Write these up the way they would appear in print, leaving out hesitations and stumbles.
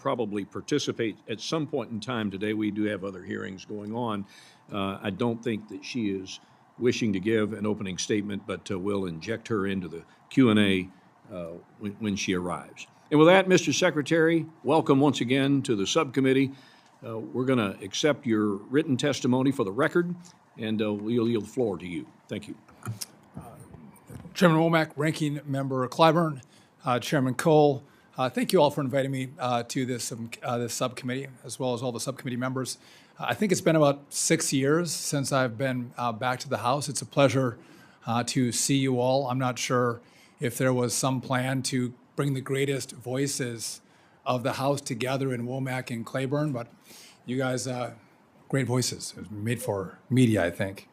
probably participate at some point in time today. We do have other hearings going on. I don't think that she is wishing to give an opening statement, but we'll inject her into the Q&A when she arrives. And with that, Mr. Secretary, welcome once again to the subcommittee. We're going to accept your written testimony for the record, and we'll yield the floor to you. Thank you. Chairman Womack, Ranking Member Clyburn, Chairman Cole, thank you all for inviting me to this subcommittee, as well as all the subcommittee members. I think it's been about 6 years since I've been back to the House. It's a pleasure to see you all. I'm not sure if there was some plan to bring the greatest voices of the House together in Womack and Clyburn, but you guys, great voices. It was made for media, I think.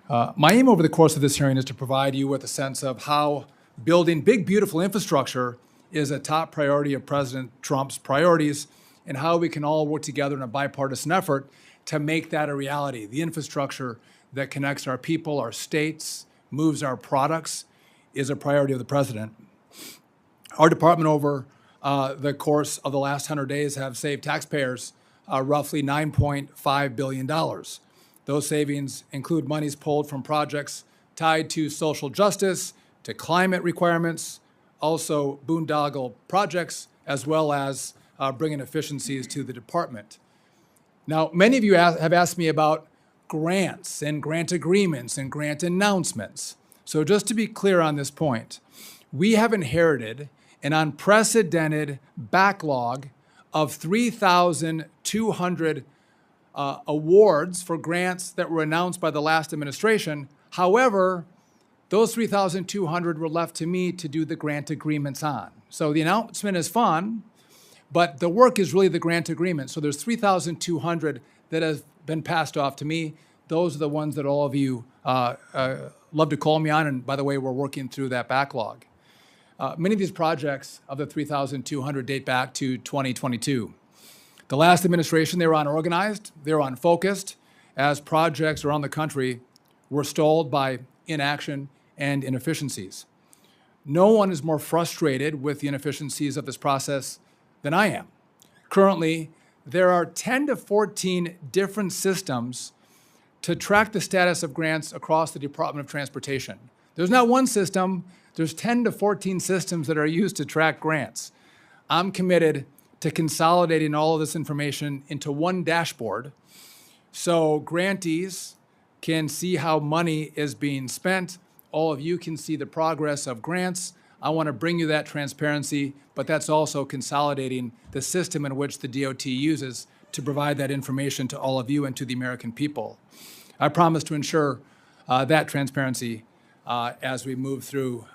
My aim over the course of this hearing is to provide you with a sense of how building big, beautiful infrastructure is a top priority of President Trump's priorities, and how we can all work together in a bipartisan effort to make that a reality. The infrastructure that connects our people, our states, moves our products is a priority of the president. Our department over the course of the last 100 days have saved taxpayers roughly $9.5 billion. Those savings include monies pulled from projects tied to social justice, to climate requirements, also boondoggle projects, as well as bringing efficiencies to the department. Now, many of you have asked me about grants and grant agreements and grant announcements. So just to be clear on this point, we have inherited an unprecedented backlog of 3,200 awards for grants that were announced by the last administration. However, those 3,200 were left to me to do the grant agreements on. So the announcement is fun, but the work is really the grant agreement. So there's 3,200 that have been passed off to me. Those are the ones that all of you love to call me on. And by the way, we're working through that backlog. Many of these projects of the 3,200 date back to 2022. The last administration, they were unorganized, they were unfocused, as projects around the country were stalled by inaction and inefficiencies. No one is more frustrated with the inefficiencies of this process than I am. Currently, there are 10 to 14 different systems to track the status of grants across the Department of Transportation. There's not one system, there's 10 to 14 systems that are used to track grants. I'm committed to consolidating all of this information into one dashboard so grantees can see how money is being spent. All of you can see the progress of grants. I want to bring you that transparency, but that's also consolidating the system in which the DOT uses to provide that information to all of you and to the American people. I promise to ensure that transparency as we move through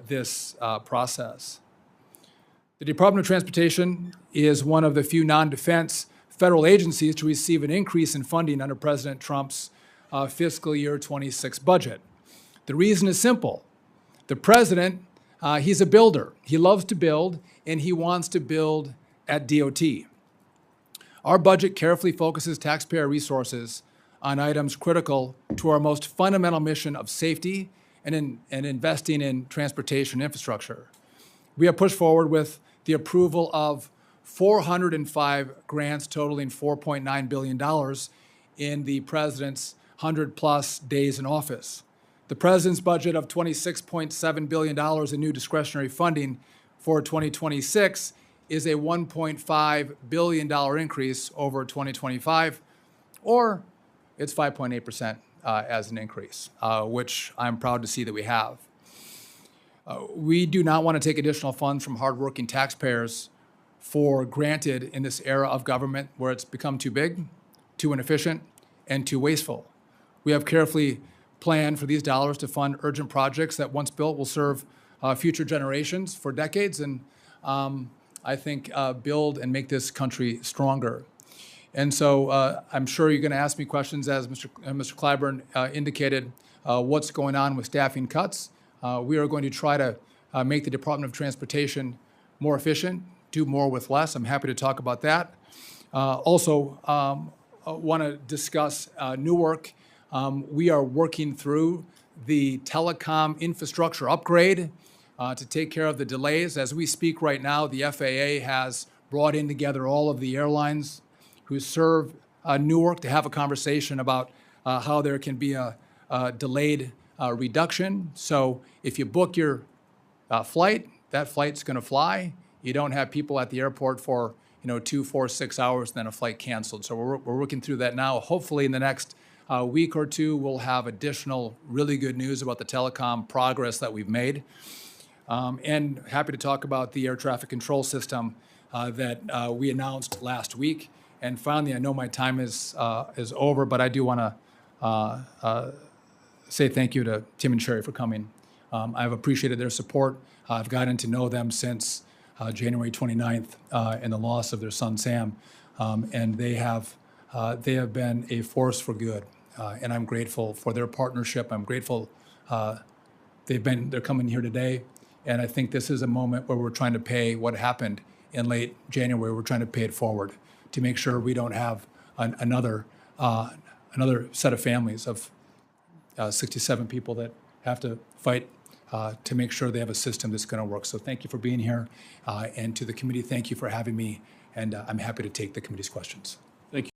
this process. The Department of Transportation is one of the few non-defense federal agencies to receive an increase in funding under President Trump's fiscal year 26 budget. The reason is simple. The president, he's a builder. He loves to build, and he wants to build at DOT. Our budget carefully focuses taxpayer resources on items critical to our most fundamental mission of safety and investing in transportation infrastructure. We have pushed forward with the approval of 405 grants totaling $4.9 billion in the president's 100-plus days in office. The president's budget of $26.7 billion in new discretionary funding for 2026 is a $1.5 billion increase over 2025, or it's 5.8% as an increase, which I'm proud to see that we have. We do not want to take additional funds from hardworking taxpayers for granted in this era of government where it's become too big, too inefficient, and too wasteful. We have carefully planned for these dollars to fund urgent projects that, once built, will serve future generations for decades and I think build and make this country stronger. And so I'm sure you're going to ask me questions, as Mr. Clyburn indicated, what's going on with staffing cuts. We are going to try to make the Department of Transportation more efficient, do more with less. I'm happy to talk about that. Also, want to discuss Newark. We are working through the telecom infrastructure upgrade to take care of the delays. As we speak right now, the FAA has brought in together all of the airlines who serve Newark to have a conversation about how there can be a delayed reduction. So if you book your flight, that flight's going to fly. You don't have people at the airport for 2, 4, 6 hours, then a flight canceled. So we're working through that now. Hopefully in the next week or two, we'll have additional really good news about the telecom progress that we've made. And happy to talk about the air traffic control system that we announced last week. And finally, I know my time is over, but I do want to say thank you to Tim and Sherry for coming. I've appreciated their support. I've gotten to know them since January 29th and the loss of their son Sam, and they have been a force for good, and I'm grateful for their partnership. I'm grateful they're coming here today, and I think this is a moment where we're trying to pay what happened in late January. We're trying to pay it forward to make sure we don't have another set of families of 67 people that have to fight to make sure they have a system that's going to work. So thank you for being here. And to the committee, thank you for having me. And I'm happy to take the committee's questions.